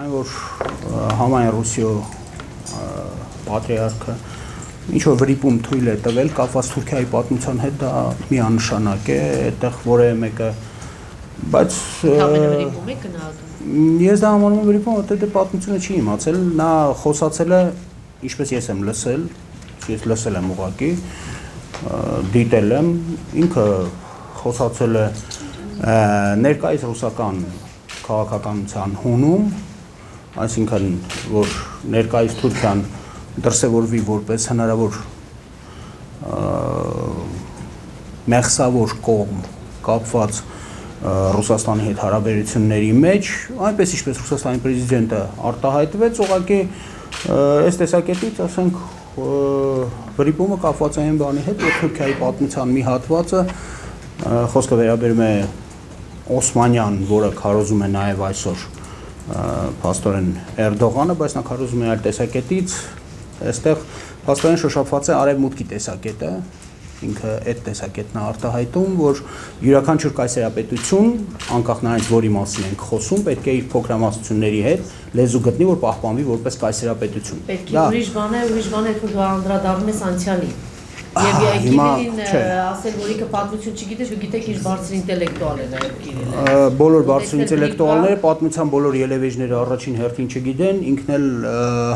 այն որ համայն Ռուսիո պատրիարքը ինչ-որ վրիպում թույլ է տվել կապված Թուրքիայի պատմության հետ, դա միանշանակ է, այդտեղ որևէ մեկը, բայց վրիպում է գնահատում։ Ես դա համարում եմ վրիպում, որտեղ դե պատմությունը չի իմացել, նա խոսացել է, ինչպես ես եմ լսել, ես լսել եմ ուղղակի, դիտել եմ, ինքը խոսացել է ներկայիս ռուսական քաղաքականության հունում, այսինքն որ ներկայիս Թուրքիան դրսևորվի որպես հնարավոր մեղսավոր կողմ կապված Ռուսաստանի հետ հարաբերությունների մեջ, այնպես ինչպես Ռուսաստանի պրեզիդենտը արտահայտվեց, ուղղակի այս տեսակետից, ասենք, վրիպումը կապված է այն բանի հետ, որ Թուրքիայի պատմության մի հատվածը խոսքը վերաբերում է Օսմանյան, որը քարոզում է նաև այսօր փաստորեն Էրդողանը, բայց նա քարոզում է այլ տեսակետից, այստեղ փաստորեն շոշափված է արևմուտքի տեսակետը, ինքը այդ տեսակետն է արտահայտում, որ յուրաքանչյուր կայսերապետություն, անկախ նրանից որի մասին ենք խոսում, պետք է իր փոքրամասնությունների հետ լեզու գտնի, որ պահպանվի որպես կայսերապետություն։ Պետք է ուրիշ բան է, որ դու անդրադառնում ես անցյալին։ Եվ Կիրիլին ասել, որ ինքը պատմություն չգիտես, ու գիտեք իր բարձր ինտելեկտուալ է նաև Կիրիլը։ Բոլոր բարձր ինտելեկտուալները պատմության բոլոր ելևէջները առաջին հերթին չգիտեն, ինքն էլ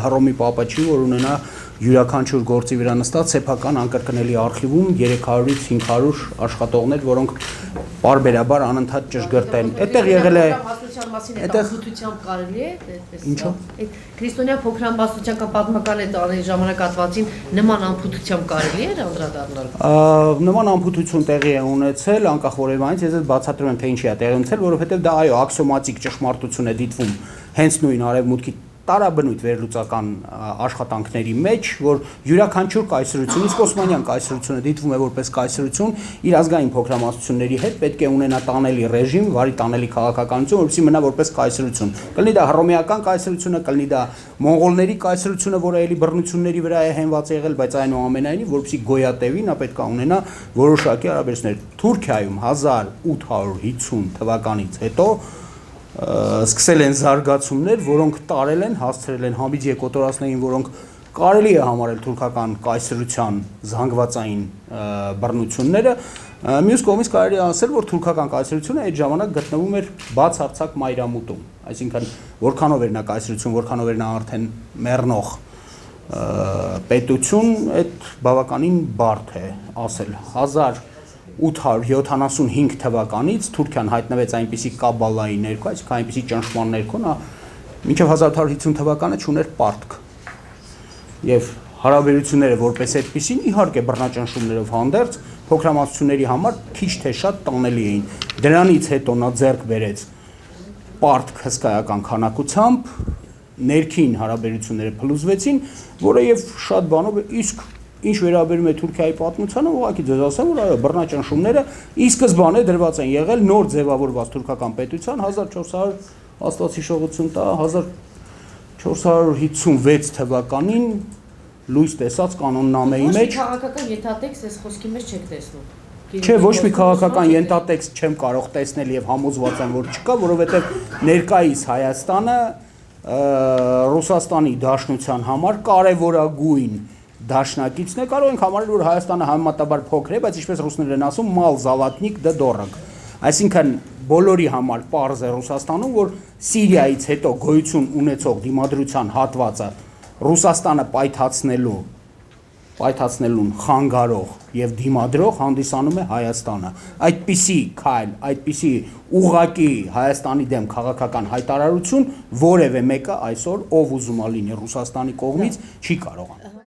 Հռոմի պապա չի, որ ունենա յուրաքանչյուր գործի վրա նստած սեփական անկրկնելի արխիվում 300-ից 500 աշխատողներ, որոնք պարբերաբար անընդհատ ճշգրտ են։ Այդտեղ եղել է Այդտեղ կարելի է այդպես։ Այդ քրիստոնյա փոքրամասնության կամ պատմական այդ ժամանակահատվածին նման անփութությամբ կարելի է անդրադառնալ։ Նման անփութություն տեղի է ունեցել, անկախ որևէ ես բացատրում եմ, թե ինչի է տեղի ունեցել, որովհետև դա այո, աքսիոմատիկ ճշմարտություն է դիտվում հենց նույն արևմուտքի տարաբնույթ վերլուծական աշխատանքների մեջ, որ յուրաքանչյուր կայսրություն, իսկ Օսմանյան կայսրությունը դիտվում է որպես կայսրություն, իր ազգային փոքրամասնությունների հետ պետք է ունենա տանելի ռեժիմ, վարի տանելի քաղաքականություն, որպեսզի մնա որպես կայսրություն։ Կլինի դա հռոմեական կայսրությունը, կլինի դա մոնղոլների կայսրությունը, որը էլի բռնությունների վրա է հենված եղել, բայց այնուամենայնիվ, որպեսզի գոյատևի, նա պետք է ունենա որոշակի հարաբերություններ։ Թուրքիայում 1850 թվականից հետո սկսել են զարգացումներ, որոնք տարել են, հասցրել են Համիջի կոտորածներին, որոնք կարելի է համարել թուրքական կայսրության զանգվածային բռնությունները, մյուս կողմից կարելի է ասել, որ թուրքական կայսրությունը այդ ժամանակ գտնվում էր բացարձակ մայրամուտում, այսինքն որքանով էր նա կայսրություն, որքանով էր նա արդեն մեռնող պետություն, այդ բավականին բարդ է ասել 1875 թվականից Թուրքիան հայտնվեց այնպիսի կաբալայի ներքո, այսինքն այնպիսի ճնշման ներքո, նա մինչև 1850 թվականը չուներ պարտք։ Եվ հարաբերությունները որպես այդպիսին, իհարկե բռնաճնշումներով հանդերձ, փոքրամասնությունների համար քիչ թե շատ տանելի էին։ Դրանից հետո նա ձեռք բերեց պարտք հսկայական քանակությամբ, ներքին հարաբերությունները փլուզվեցին, որը եւ շատ բանով իսկ ինչ վերաբերում է Թուրքիայի պատմությանը, ուղղակի ձեզ ասեմ, որ այո, բռնաճնշումները ի սկզբանե դրված են եղել նոր ձևավորված թուրքական պետության 1400 Աստված հիշողություն տա 1456 թվականին լույս տեսած կանոննամեի մեջ։ Քաղաքական ենթատեքստ այս խոսքի մեջ չեք տեսնում։ Չէ, ոչ մի քաղաքական ենթատեքստ չեմ կարող տեսնել եւ համոզված եմ, որ չկա, որովհետեւ ներկայիս Հայաստանը Ռուսաստանի Դաշնության համար կարևորագույն դաշնակիցն է, կարող ենք համարել, որ Հայաստանը համեմատաբար փոքր է, բայց ինչպես ռուսներն են ասում, մալ զավատնիկ դե դորակ։ Այսինքն բոլորի համար պարզ է Ռուսաստանում, որ Սիրիայից հետո գոյություն ունեցող դիմադրության հատվածը Ռուսաստանը պայթացնելուն խանգարող եւ դիմադրող հանդիսանում է Հայաստանը։ Այդպիսի քայլ, այդպիսի ուղղակի Հայաստանի դեմ քաղաքական հայտարարություն որևէ մեկը այսօր ով ուզում է լինի Ռուսաստանի կողմից չի կարող անել։